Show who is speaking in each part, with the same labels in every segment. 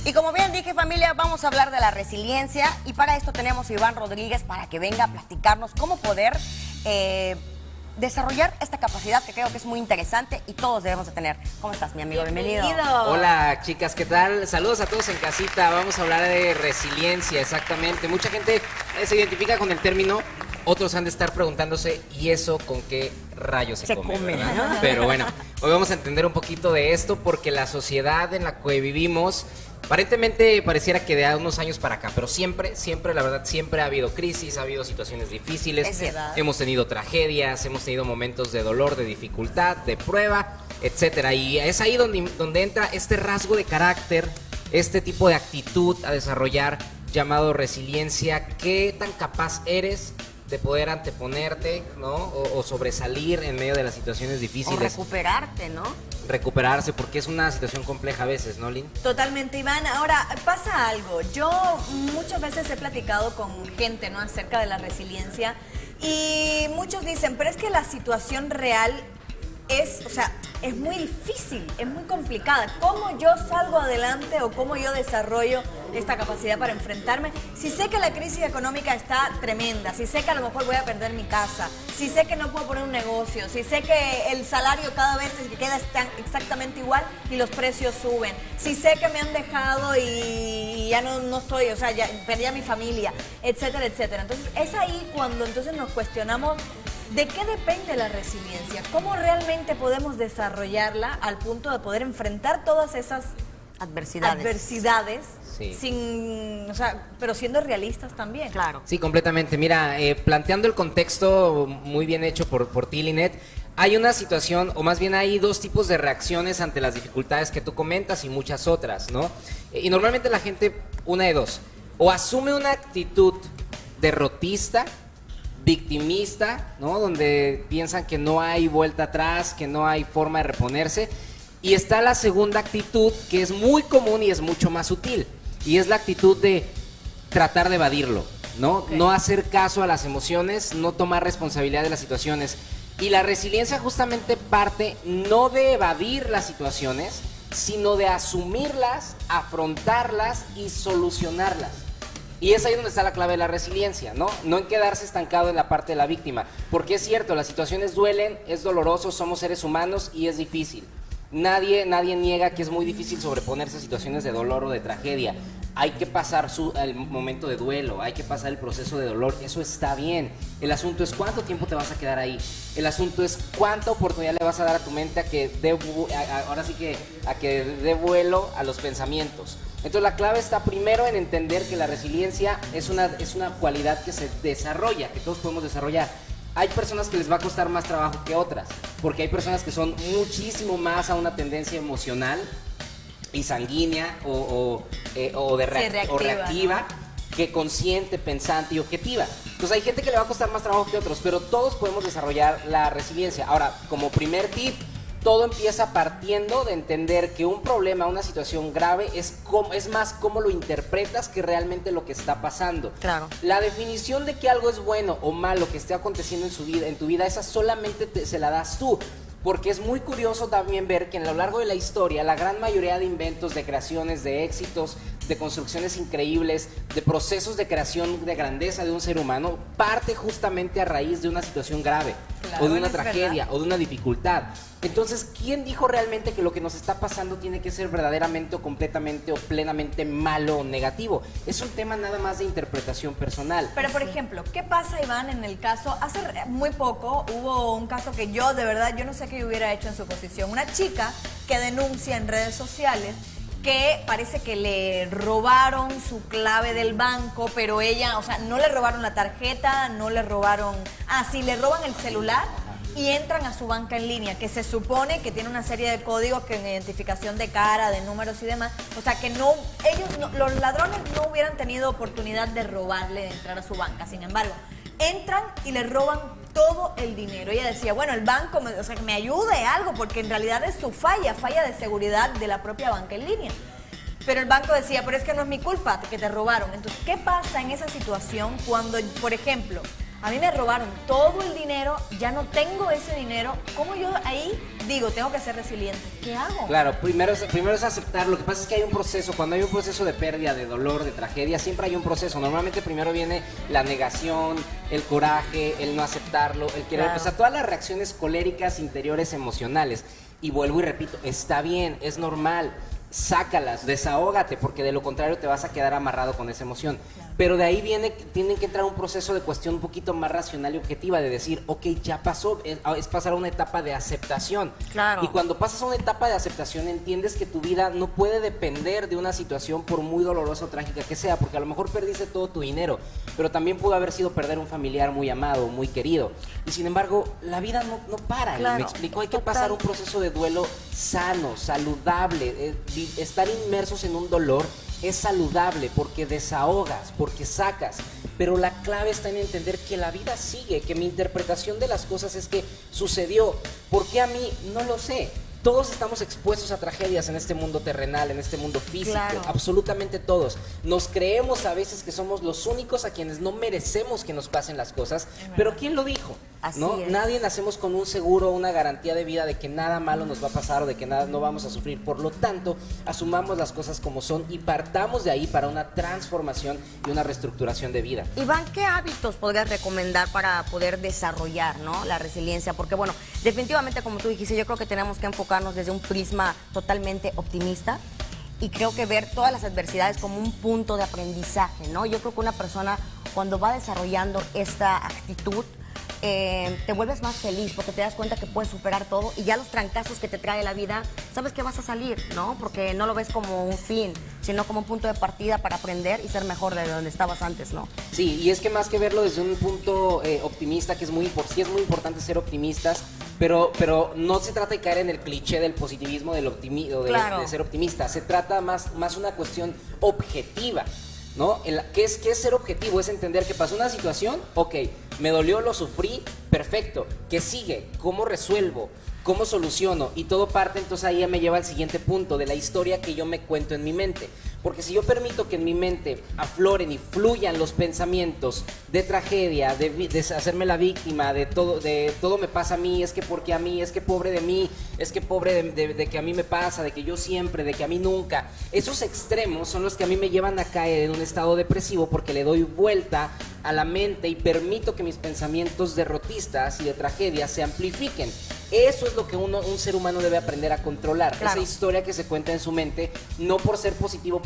Speaker 1: Y como bien dije, familia, vamos a hablar de la resiliencia y para esto tenemos a Iván Rodríguez para que venga a platicarnos cómo poder desarrollar esta capacidad que creo que es muy interesante y todos debemos de tener. ¿Cómo estás, mi amigo? Bienvenido.
Speaker 2: Hola, chicas, ¿qué tal? Saludos a todos en casita. Vamos a hablar de resiliencia, exactamente. Mucha gente se identifica con el término, otros han de estar preguntándose, ¿y eso con qué rayos se come? ¿Verdad? Pero bueno, hoy vamos a entender un poquito de esto porque la sociedad en la que vivimos aparentemente pareciera que de unos años para acá, pero siempre, la verdad, siempre ha habido crisis, ha habido situaciones difíciles,
Speaker 1: es verdad.
Speaker 2: Hemos tenido tragedias, hemos tenido momentos de dolor, de dificultad, de prueba, etcétera. Y es ahí donde entra este rasgo de carácter, este tipo de actitud a desarrollar llamado resiliencia. ¿Qué tan capaz eres de poder anteponerte, ¿no? O sobresalir en medio de las situaciones difíciles?
Speaker 1: O recuperarte, ¿no?
Speaker 2: Recuperarse, porque es una situación compleja a veces, ¿no, Lynn?
Speaker 3: Totalmente, Iván. Ahora, pasa algo. Yo muchas veces he platicado con gente, ¿no?, acerca de la resiliencia y muchos dicen, pero es que la situación real es muy difícil, es muy complicada. ¿Cómo yo salgo adelante o cómo yo desarrollo esta capacidad para enfrentarme? Si sé que la crisis económica está tremenda, si sé que a lo mejor voy a perder mi casa, si sé que no puedo poner un negocio, si sé que el salario cada vez queda exactamente igual y los precios suben, si sé que me han dejado y ya no estoy, o sea, ya perdí a mi familia, etcétera, etcétera. Entonces, es ahí cuando entonces nos cuestionamos ¿de qué depende la resiliencia? ¿Cómo realmente podemos desarrollarla al punto de poder enfrentar todas esas adversidades
Speaker 2: sí,
Speaker 3: pero siendo realistas también?
Speaker 1: Claro.
Speaker 2: Sí, completamente. Mira, planteando el contexto muy bien hecho por ti, Linet, hay una situación, o más bien hay dos tipos de reacciones ante las dificultades que tú comentas y muchas otras, ¿no? Y normalmente la gente, una de dos, o asume una actitud derrotista, victimista, ¿no? Donde piensan que no hay vuelta atrás, que no hay forma de reponerse. Y está la segunda actitud, que es muy común y es mucho más sutil. Y es la actitud de tratar de evadirlo, ¿no?
Speaker 3: Okay.
Speaker 2: No hacer caso a las emociones, no tomar responsabilidad de las situaciones. Y la resiliencia justamente parte no de evadir las situaciones, sino de asumirlas, afrontarlas y solucionarlas. Y es ahí donde está la clave de la resiliencia, ¿no? No en quedarse estancado en la parte de la víctima. Porque es cierto, las situaciones duelen, es doloroso, somos seres humanos y es difícil. Nadie niega que es muy difícil sobreponerse a situaciones de dolor o de tragedia. Hay que pasar el momento de duelo, hay que pasar el proceso de dolor, eso está bien. El asunto es cuánto tiempo te vas a quedar ahí. El asunto es cuánta oportunidad le vas a dar a tu mente a que dé vuelo a los pensamientos. Entonces la clave está primero en entender que la resiliencia es una cualidad que se desarrolla, que todos podemos desarrollar. Hay personas que les va a costar más trabajo que otras, porque hay personas que son muchísimo más a una tendencia emocional y sanguínea o reactiva, ¿no?, que consciente, pensante y objetiva. Entonces hay gente que le va a costar más trabajo que otros, pero todos podemos desarrollar la resiliencia. Ahora, como primer tip, todo empieza partiendo de entender que un problema, una situación grave es más cómo lo interpretas que realmente lo que está pasando.
Speaker 1: Claro.
Speaker 2: La definición de que algo es bueno o malo que esté aconteciendo en tu vida, esa solamente se la das tú. Porque es muy curioso también ver que a lo largo de la historia, la gran mayoría de inventos, de creaciones, de éxitos, de construcciones increíbles, de procesos de creación de grandeza de un ser humano, parte justamente a raíz de una situación grave, claro, o de una tragedia, o de una dificultad. Entonces, ¿quién dijo realmente que lo que nos está pasando tiene que ser verdaderamente o completamente o plenamente malo o negativo? Es un tema nada más de interpretación personal.
Speaker 3: Pero, por ejemplo, ¿qué pasa, Iván, en el caso? Hace muy poco hubo un caso que yo, de verdad, yo no sé qué yo hubiera hecho en su posición. Una chica que denuncia en redes sociales que parece que le robaron su clave del banco, pero ella, o sea, no le robaron la tarjeta, no le robaron... sí, le roban el celular y entran a su banca en línea, que se supone que tiene una serie de códigos que en identificación de cara, de números y demás. O sea, que los ladrones no hubieran tenido oportunidad de robarle, de entrar a su banca. Sin embargo, entran y le roban todo el dinero. Ella decía, bueno, el banco, que me ayude algo, porque en realidad es su falla de seguridad de la propia banca en línea. Pero el banco decía, pero es que no es mi culpa que te robaron. Entonces, ¿qué pasa en esa situación cuando, por ejemplo, A mí me robaron todo el dinero, ya no tengo ese dinero. ¿Cómo yo ahí digo, tengo que ser resiliente? ¿Qué hago?
Speaker 2: Claro, primero es aceptar. Lo que pasa es que hay un proceso. Cuando hay un proceso de pérdida, de dolor, de tragedia, siempre hay un proceso. Normalmente primero viene la negación, el coraje, el no aceptarlo, el querer,
Speaker 3: Claro.
Speaker 2: o sea, todas las reacciones coléricas interiores emocionales. Y vuelvo y repito, está bien, es normal. Sácalas, desahógate, porque de lo contrario te vas a quedar amarrado con esa emoción. Pero de ahí tienen que entrar un proceso de cuestión un poquito más racional y objetiva, de decir, ok, ya pasó, es pasar a una etapa de aceptación.
Speaker 1: Claro.
Speaker 2: Y cuando pasas a una etapa de aceptación, entiendes que tu vida no puede depender de una situación, por muy dolorosa o trágica que sea, porque a lo mejor perdiste todo tu dinero, pero también pudo haber sido perder un familiar muy amado, muy querido. Y sin embargo, la vida no para,
Speaker 1: Claro,
Speaker 2: ¿me explico? Hay que
Speaker 1: total.
Speaker 2: pasar un proceso de duelo sano, saludable. Estar inmersos en un dolor es saludable porque desahogas, porque sacas, pero la clave está en entender que la vida sigue, que mi interpretación de las cosas es que sucedió. ¿Por qué a mí? No lo sé. Todos estamos expuestos a tragedias en este mundo terrenal, en este mundo físico,
Speaker 1: Claro.
Speaker 2: absolutamente todos. Nos creemos a veces que somos los únicos a quienes no merecemos que nos pasen las cosas, pero ¿quién lo dijo?
Speaker 1: Así
Speaker 2: ¿No?
Speaker 1: es.
Speaker 2: Nadie nacemos con un seguro, una garantía de vida de que nada malo nos va a pasar o de que nada no vamos a sufrir. Por lo tanto, asumamos las cosas como son y partamos de ahí para una transformación y una reestructuración de vida.
Speaker 1: Iván, ¿qué hábitos podrías recomendar para poder desarrollar, ¿no?, la resiliencia? Porque, bueno, definitivamente, como tú dijiste, yo creo que tenemos que enfocarnos desde un prisma totalmente optimista y creo que ver todas las adversidades como un punto de aprendizaje, ¿no? Yo creo que una persona, cuando va desarrollando esta actitud, te vuelves más feliz porque te das cuenta que puedes superar todo y ya los trancazos que te trae la vida, sabes que vas a salir, ¿no? Porque no lo ves como un fin, sino como un punto de partida para aprender y ser mejor de donde estabas antes, ¿no?
Speaker 2: Sí, y es que más que verlo desde un punto optimista, que sí es muy importante ser optimistas, pero no se trata de caer en el cliché del positivismo,
Speaker 1: Claro.
Speaker 2: de ser optimista. Se trata más una cuestión objetiva, ¿no? ¿Qué es ser objetivo? Es entender que pasó una situación, ok, me dolió, lo sufrí, perfecto. ¿Qué sigue? ¿Cómo resuelvo? ¿Cómo soluciono? Y todo parte, entonces ahí ya me lleva al siguiente punto de la historia que yo me cuento en mi mente. Porque si yo permito que en mi mente afloren y fluyan los pensamientos de tragedia, de hacerme la víctima, de todo me pasa a mí, es que porque a mí, es que pobre de mí, es que pobre de que a mí me pasa, de que yo siempre, de que a mí nunca. Esos extremos son los que a mí me llevan a caer en un estado depresivo porque le doy vuelta a la mente y permito que mis pensamientos derrotistas y de tragedia se amplifiquen. Eso es lo que un ser humano debe aprender a controlar.
Speaker 1: Claro.
Speaker 2: Esa historia que se cuenta en su mente, no por ser positivo,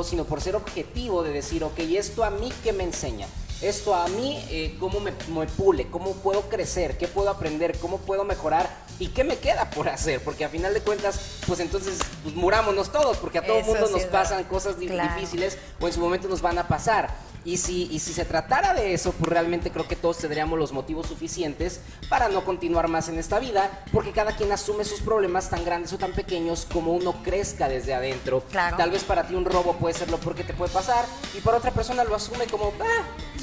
Speaker 2: sino por ser objetivo de decir, ok, ¿esto a mí qué me enseña? Esto a mí, ¿cómo me pule? ¿Cómo puedo crecer? ¿Qué puedo aprender? ¿Cómo puedo mejorar? ¿Y qué me queda por hacer? Porque a final de cuentas, pues entonces pues, murámonos todos, porque a todo
Speaker 3: Eso
Speaker 2: mundo
Speaker 3: sí
Speaker 2: nos
Speaker 3: es
Speaker 2: pasan
Speaker 3: verdad.
Speaker 2: cosas
Speaker 1: Claro.
Speaker 2: difíciles o en su momento nos van a pasar. Y si se tratara de eso, pues realmente creo que todos tendríamos los motivos suficientes para no continuar más en esta vida, porque cada quien asume sus problemas tan grandes o tan pequeños como uno crezca desde adentro.
Speaker 1: Claro.
Speaker 2: Tal vez para ti un robo puede ser lo peor que te puede pasar y para otra persona lo asume como,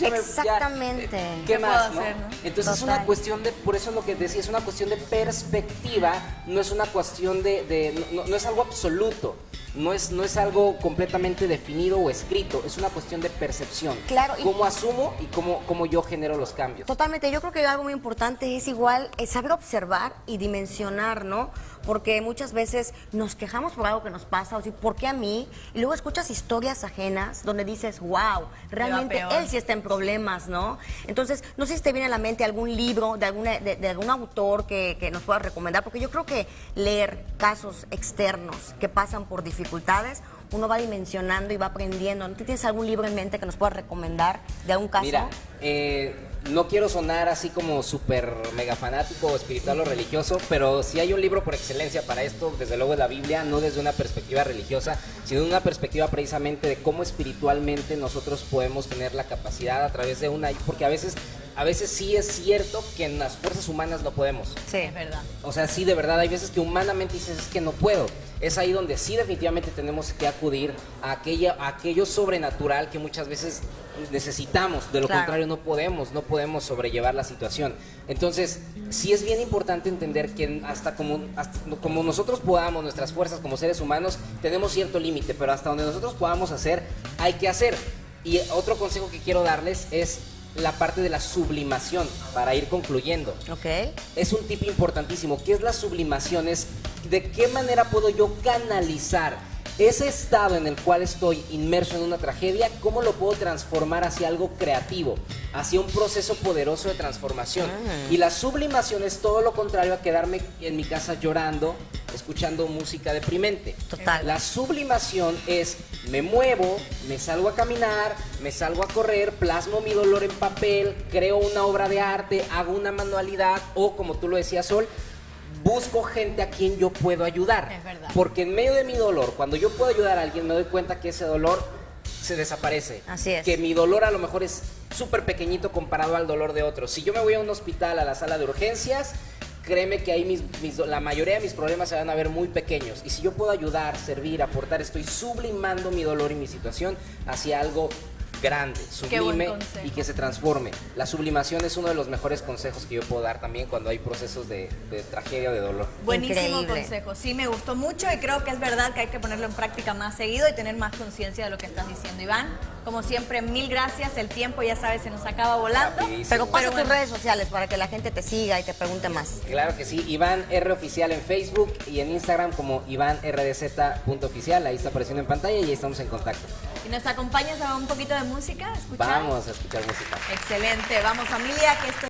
Speaker 1: Exactamente.
Speaker 2: ¿Qué
Speaker 3: ¿Qué
Speaker 2: más,
Speaker 3: puedo
Speaker 2: no?
Speaker 3: hacer, no?
Speaker 2: Entonces es
Speaker 1: Total.
Speaker 2: una cuestión de, por eso es lo que decía, es una cuestión de perspectiva, no es una cuestión no es algo absoluto. No es algo completamente definido o escrito, es una cuestión de percepción.
Speaker 1: Claro, y-
Speaker 2: Cómo asumo y cómo yo genero los cambios.
Speaker 1: Totalmente, yo creo que algo muy importante es igual saber observar y dimensionar, ¿no? Porque muchas veces nos quejamos por algo que nos pasa, o decir, ¿por qué a mí? Y luego escuchas historias ajenas donde dices, wow, realmente
Speaker 3: peor.
Speaker 1: él sí está en problemas, ¿no? Entonces, no sé si te viene a la mente algún libro de algún autor que nos pueda recomendar, porque yo creo que leer casos externos que pasan por dificultades, uno va dimensionando y va aprendiendo. ¿No tienes algún libro en mente que nos puedas recomendar de algún caso?
Speaker 2: Mira, no quiero sonar así como súper mega fanático o espiritual o religioso, pero si hay un libro por excelencia para esto, desde luego es la Biblia, no desde una perspectiva religiosa, sino de una perspectiva precisamente de cómo espiritualmente nosotros podemos tener la capacidad a través de porque a veces sí es cierto que en las fuerzas humanas no podemos.
Speaker 1: Sí,
Speaker 3: Es verdad.
Speaker 2: O sea, sí, de verdad, hay veces que humanamente dices, es que no puedo. Es ahí donde sí definitivamente tenemos que acudir a aquello sobrenatural que muchas veces necesitamos. De lo
Speaker 1: Claro.
Speaker 2: contrario, no podemos sobrellevar la situación. Entonces, sí es bien importante entender que hasta como nosotros podamos, nuestras fuerzas como seres humanos, tenemos cierto límite, pero hasta donde nosotros podamos hacer, hay que hacer. Y otro consejo que quiero darles es la parte de la sublimación, para ir concluyendo.
Speaker 1: Ok.
Speaker 2: Es un tip importantísimo. ¿Qué es la sublimación? Es de qué manera puedo yo canalizar ese estado en el cual estoy inmerso en una tragedia, cómo lo puedo transformar hacia algo creativo, hacia un proceso poderoso de transformación. Y la sublimación es todo lo contrario a quedarme en mi casa llorando, escuchando música deprimente.
Speaker 1: Total.
Speaker 2: La sublimación es, me muevo, me salgo a caminar, me salgo a correr, plasmo mi dolor en papel, creo una obra de arte, hago una manualidad o, como tú lo decías, Sol, busco gente a quien yo puedo ayudar.
Speaker 3: Es verdad.
Speaker 2: Porque en medio de mi dolor, cuando yo puedo ayudar a alguien, me doy cuenta que ese dolor se desaparece.
Speaker 1: Así es.
Speaker 2: Que mi dolor a lo mejor es súper pequeñito comparado al dolor de otros. Si yo me voy a un hospital, a la sala de urgencias, créeme que ahí la mayoría de mis problemas se van a ver muy pequeños. Y si yo puedo ayudar, servir, aportar, estoy sublimando mi dolor y mi situación hacia algo grande,
Speaker 3: Qué buen
Speaker 2: sublime
Speaker 3: consejo.
Speaker 2: y que se transforme. La sublimación es uno de los mejores consejos que yo puedo dar también cuando hay procesos de tragedia o de dolor.
Speaker 3: Buenísimo
Speaker 1: Increíble.
Speaker 3: consejo, sí, me gustó mucho y creo que es verdad que hay que ponerlo en práctica más seguido y tener más conciencia de lo que estás diciendo, Iván. Como siempre, mil gracias, el tiempo ya sabes se nos acaba volando.
Speaker 2: Rapidísimo.
Speaker 1: Pero pasa tus
Speaker 3: bueno.
Speaker 1: redes sociales para que la gente te siga y te pregunte más.
Speaker 2: Claro que sí, Iván R Oficial en Facebook y en Instagram como IvánRDZ.oficial, ahí está apareciendo en pantalla y ahí estamos en contacto.
Speaker 3: ¿Y nos acompañas a un poquito de música? ¿Escuchar?
Speaker 2: Vamos a escuchar música.
Speaker 3: Excelente, vamos familia, que esto